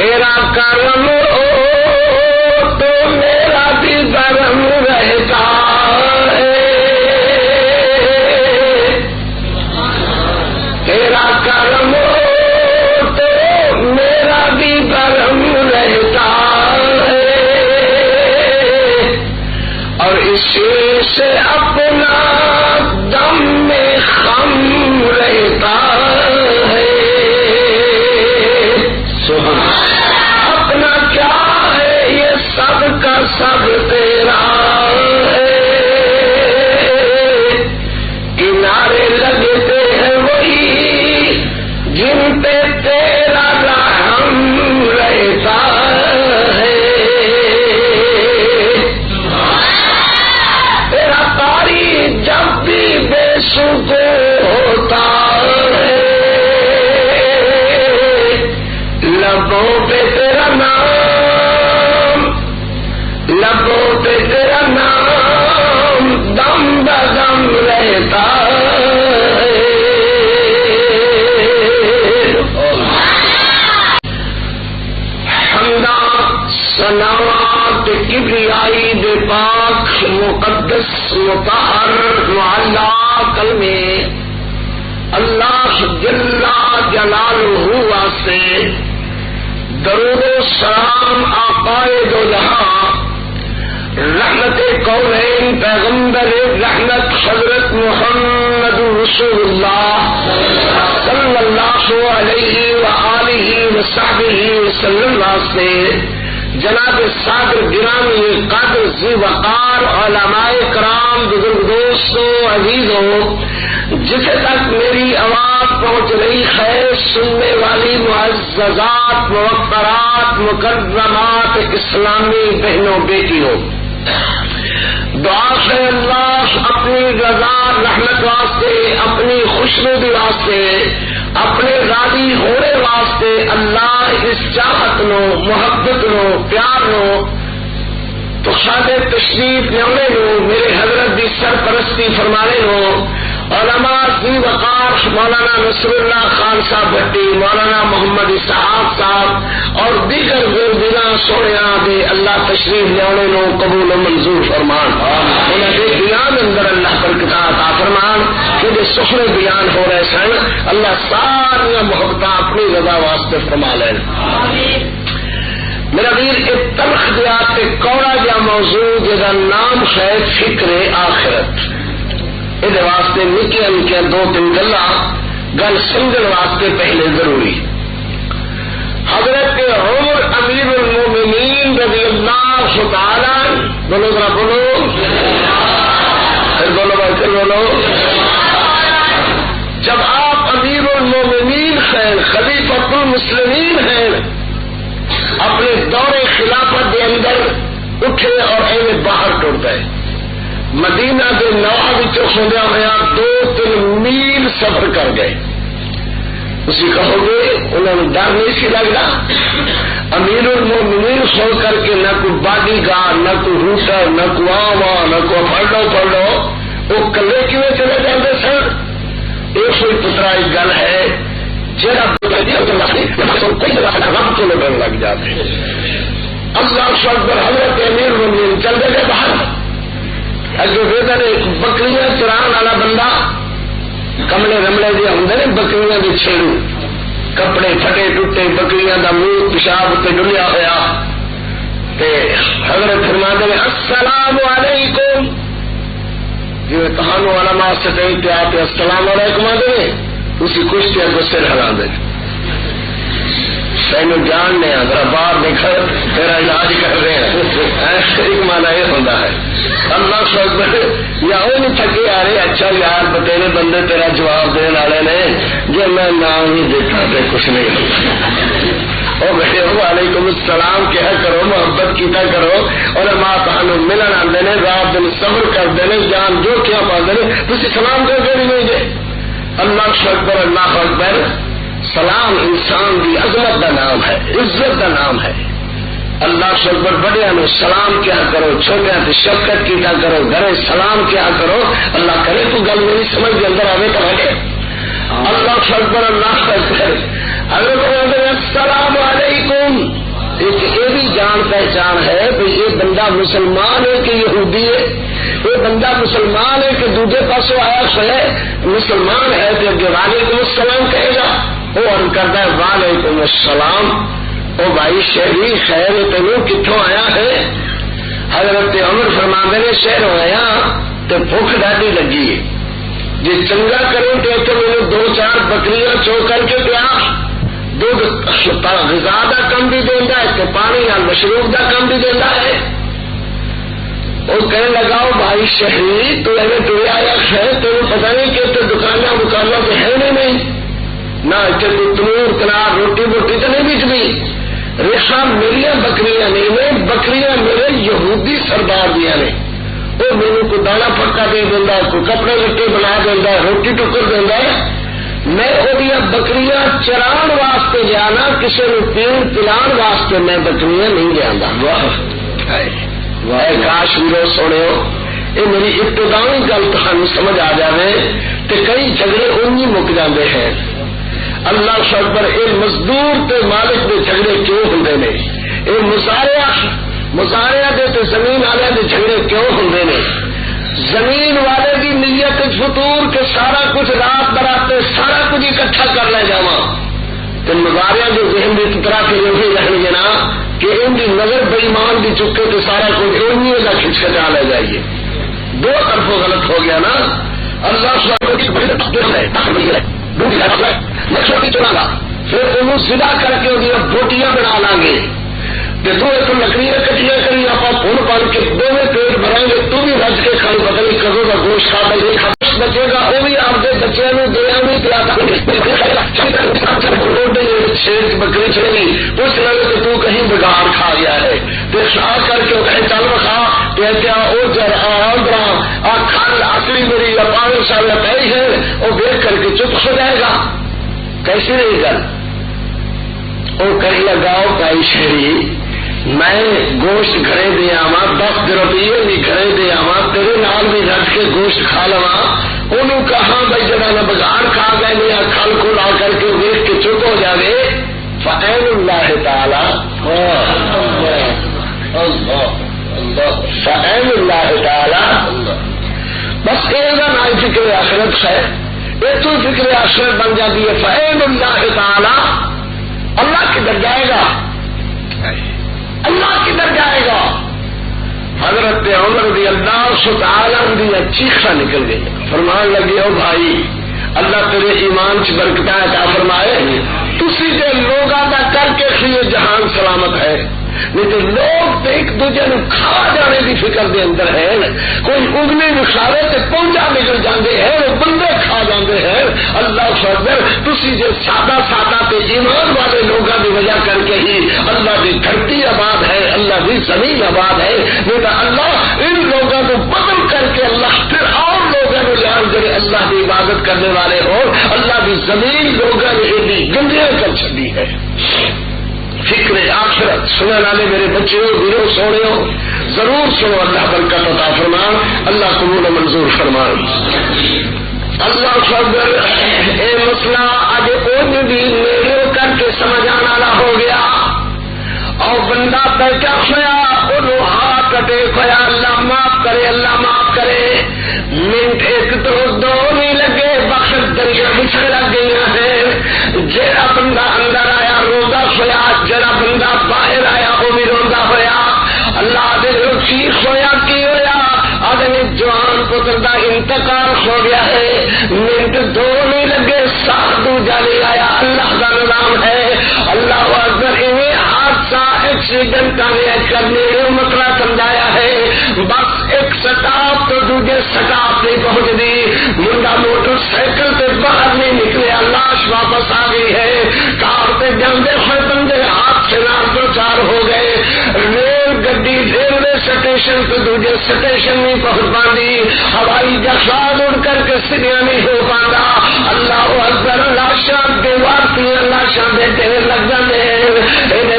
تیرا کرم ہو تو میرا بھی کرم رہتا ہے، تیرا کرم ہو تو میرا بھی کرم رہتا ہے، اور اسی سے اپنا دم میں خم رہتا ہے۔ اپنا کیا ہے یہ سب کا سب تیرا ہے، کنارے لگتے ہیں وہی جن پہ تیرا رحم رہتا ہے، تیرا قاری جب بھی بے سکون ہوتا ہے، لبوں پہ تیرا نام، لبوں پہ تیرا نام دم بدم رہتا ہے۔ حمدہ ثناء کبریائی بے پاک مقدس مطہر معلا کلمے اللہ جل جلالہ واسطے درود و سلام آقائے دو جہاں رحمت کونین پیغمبر رحمت حضرت محمد رسول اللہ صلی اللہ علیہ وآلہ وصحبہ وسلم واسطے جناب صادر گرامی قدر ذی وقار علماء کرام بزرگ دوستوں عزیزوں، جسے تک میری آواز پہنچ رہی ہے سننے والی معززات موقرات مکرمات اسلامی بہنوں بیٹیوں، دعا ہے اللہ اپنی رضا رحمت واسطے، اپنی خوشنودی واسطے، اپنے راضی ہونے واسطے اللہ اس چاہت نو محبت نو پیار نو تو خاطر تشریف لیانے نو میرے حضرت دی سرپرستی فرمانے نو علماء ذی وقار مولانا نصر اللہ خان صاحب بھٹی، مولانا محمد اسحاق صاحب اور دیگر گردیاں سوڑیاں دے اللہ تشریف لیانے نو قبول و منظور فرمان، انہیں دے بیان اندر اللہ برکتہ عطا فرمان کہ جو سخرے بیان ہو رہے سن اللہ ساری محبتہ اپنی رضا واسطے فرما لین۔ میرا ویر ایک تلخ دیات کوڑا جا موضوع جدا نام ہے فکر آخرت، یہ واسطے نکیا نکیا دو تین گل سمجھن واسطے پہلے ضروری۔ حضرت عمر امیر المومنین رضی اللہ تعالی، بولو ذرا بولو، پھر بولو بھائی پھر بولو، جب آپ امیر المومنین ہیں خلیفۃ المسلمین ہیں اپنے دور خلافت کے اندر اٹھے اور ایویں باہر ٹر گئے، مدینہ کے نوا ہوندیا ہوا 2-3 میل سفر کر گئے، اسی کہو گے انہوں نے ڈر نہیں سی لگتا؟ امیر المومنین ہو کر کے نہ کوئی باڈی گارڈ، نہ کوئی روٹر، نہ کوئی آوا، نہ کوئی پڑھ لو وہ کلے کیوں چلے جاتے سر؟ یہ کوئی پترا ایک گل ہے جہاں رب کو لگن لگ جاتے۔ اللہ اکبر، حضرت امیر المومنین چل گئے باہر، اگے ویدر بکریاں چران والا بندہ، کملے رملے دیا ہوں نے بکریاں کے چھیڑو، کپڑے پھٹے ٹوٹے، بکریاں دا منہ پیشاب تے ڈلیا ہوا، تے حضرت فرماتے ہیں السلام علیکم، جی تہانوں علماء سے کہیں کہ آپ السلام علیکم آدھے اسی کشتی کو سر ہلا دے، تینوں جاننے ذرا باہر نکل تیرا علاج کر رہے ہیں، ایک مانا یہ ہوتا ہے اللہ اکبر، یا وہ نہیں تھکے آ رہے اچھا یار بتیرے بندے تیرا جواب دینے والے نے جو میں نام ہی دیکھا تو کچھ نہیں ہوتا، اور بیٹے وعلیکم السلام کیا کرو، محبت کیتا کرو، اور ماں تہانوں ملن آتے ہیں، رات دن صبر کرتے ہیں، جان جو کیا پاتے ہیں، تھی سلام کر کے نہیں دے۔ اللہ اکبر، اللہ اکبر، سلام انسان دی عظمت دا نام ہے، عزت دا نام ہے۔ اللہ اکبر، بڑے نو سلام کیا کرو، چھوٹے تے شفقت کیا کرو، گھر سلام کیا کرو، اللہ کرے تو گل میری سمجھ کے اندر آئے تو لگے۔ اللہ اکبر، اللہ اکبر، حضرت السلام علیکم، پہچان ہے کہ یہ بندہ مسلمان ہے کہ یہودی ہے، یہ بندہ مسلمان ہے کہ دوسرے پاسوں آیا ہے، مسلمان ہے تو اگے وعلیکم السلام کہے گا، وہ عرض کرتا ہے وعلیکم السلام، او بھائی شہری خیر تینوں کتوں آیا ہے؟ حضرت عمر فرماندے نے شہر ہویا تو بھوک ڈاڈی لگی ہے، جی چنگا کروں تو اتنے مجھے 2-4 بکریاں چو کر کے پیا، دودھ غذا کا کم بھی دینا ہے تو پانی یا مشروب کا کم بھی دینا ہے۔ وہ کہنے لگا بھائی شہری تو ایویں ٹرے آیا ہے، تمہیں پتا نہیں کہ اتنے دکانیں مکانہ تو ہے نہیں، نہ اتنے کوئی تنور کنار روٹی بوٹی تو نہیں بچتی، ریخا میری بکریاں نہیں، بکریاں میرے یہودی سردار دیا نے، وہ میرے کو دانا پکا دے دینا، کوئی کپڑے لٹے بنا دینا، روٹی ٹکر دینا، میں وہ بکریاں چران واسطے جانا، کسی نے پین پلان واسطے میں بکریاں نہیں لیا۔ کاش ویرو سونے یہ میری ابتدائی گل تمہیں سمجھ آ جائے تو کئی جھگڑے انہی مک جاندے ہیں۔ اللہ اکبر، یہ مزدور تے مالک کے جھگڑے کیوں ہوندے نے؟ یہ مزاریا دے تے زمین والے دے جھگڑے کیوں ہوندے نے؟ زمین والے کی نیت فطور کے سارا کچھ رات براتے سارا کچھ اکٹھا کر لے جاواں تو مزاریا کے ذہن کی طرح کے یہ رہن گے نا کہ ان کی نظر بےمان بھی چکے تو سارا کچھ انہیں کا کھچ کچا لے جائیے، دو طرفوں غلط ہو گیا نا۔ اللہ چھوٹی چنا گا پھر انہوں سیدھا کر کے بوٹیاں بنا لیں گے، تو ایک لکڑیاں کٹیاں کری آپ پھول پڑ کے دونوں پیٹ بھریں گے، تو بھی رج کے کھائی پتہ نہیں کدوں کا گوشت کھا پہ بچے گا، وہ بھی آپ کے بچوں نے دیا نہیں پیا شیر بکری چڑی پوچھ لگے کہ تو کہیں بگاڑ کھا گیا ہے تو شاہ کر کے کہیں چل کھا کیا وہ کھل اصلی میری 5 سال پی ہے وہ دیکھ کر کے چپ ہو جائے گا، کیسی رہی گل؟ وہ کہیں لگاؤ کئی شہری میں گوشت گھرے دے آوا 10 روپیے بھی گھرے دے آوا تیرے نال بھی رکھ کے گوشت کھا لوا، انہوں کہاں بھائی جگہ نہ بگاڑ کھا گئے یا کھل کو لا کر کے دیکھ کے چپ ہو جائے، فعین اللہ تعالی فعین اللہ تعالی بس یہ نہ فکر آخرت ہے، یہ تو فکر آخرت بن جاتی ہے۔ فعین اللہ تعالی اللہ کدھر جائے گا؟ اللہ کدھر جائے گا؟ حضرت عمر رضی اللہ تعالی عنہ چیخا نکل گئی، فرمان لگے او بھائی اللہ تیرے ایمان چ برکتاں عطا فرمائے، تسی تے لوگاں دا کر کے یہ جہان سلامت ہے، نہیں تو لوگ ایک دوجے نو کھا جانے کی فکر دے اندر ہے، کوئی اگلی نکھاوے تے پونجا نکل جاندے ہیں، وہ بندے کھا جاندے ہیں۔ اللہ اکبر، تسی جو سادہ سادہ تے ایمان والے لوگوں کی وجہ کر کے ہی اللہ کی دھرتی آباد ہے، اللہ کی زمین آباد ہے، نہیں تو اللہ ان لوگوں کو بدل کر کے اللہ پھر اور لوگوں کو جان جڑے اللہ کی عبادت کرنے والے ہو، اللہ کی زمین لوگوں نے ایڈی گندیاں کر چلی ہے۔ فکر آخرت سننے والے میرے بچوں گرو سونے ہو ضرور سنو، اللہ برکت عطا فرمان، اللہ قبول منظور فرمان۔ اللہ خبر اے مسئلہ اج اونج بھی میرے کر کے سمجھ آنے والا ہو گیا، اور بندہ بیٹھا ہوا انہوں ہاتھ اٹیک ہوا، اللہ معاف کرے، اللہ معاف کرے، منٹ ایک تو دو نہیں لگے، وقت دریا بچھڑ لگ گئی ہے، جڑا بندہ اندر آیا روزہ ہوا، جڑا بندہ باہر آیا وہ بھی روزہ ہوا، اللہ دے چیخ ہویا کی ہویا، آدمی جوان پتر دا انتقال ہو گیا ہے، منٹ دو نہیں لگے، ساتھ جانے آیا، اللہ کا نظام ہے۔ اللہ اکبر، انہیں حادثہ ایکسیڈنٹ کرنے مسئلہ سمجھایا ہے، بس ایک سٹاپ تو دوسرے سٹاپ نہیں پہنچ دی، منڈا موٹر سائیکل سے باہر نہیں نکلے، لاش واپس آ گئی ہے، کار پہ جاندے ہوئے بندے ہاتھ سے نام دو چار ہو گئے، ریل گڈی ریلوے اسٹیشن سے دوسرے اسٹیشن نہیں پہنچ پاندی، ہوائی جہاز اڑ کر کے سریا نہیں ہو پاتا، اللہ اکبر، لاشاں دیوار پہ لاشاں دے ڈھیر لگ جاندے ہیں،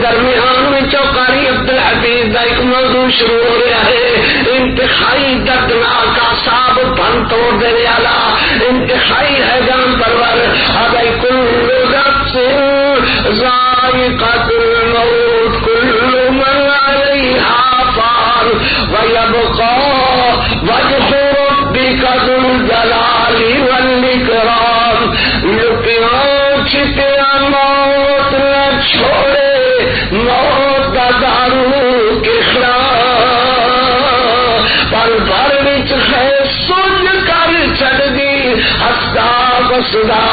درمیان میں چوکاری عبدالحفیظ کا ایک موضوع شروع ہو رہا ہے، انتہائی دردناک اعصاب بھن توڑ دینے والا، انتہائی ہے جان پرور، ابھی کل نفس ذائقۃ الموت، کل من علیہ صدا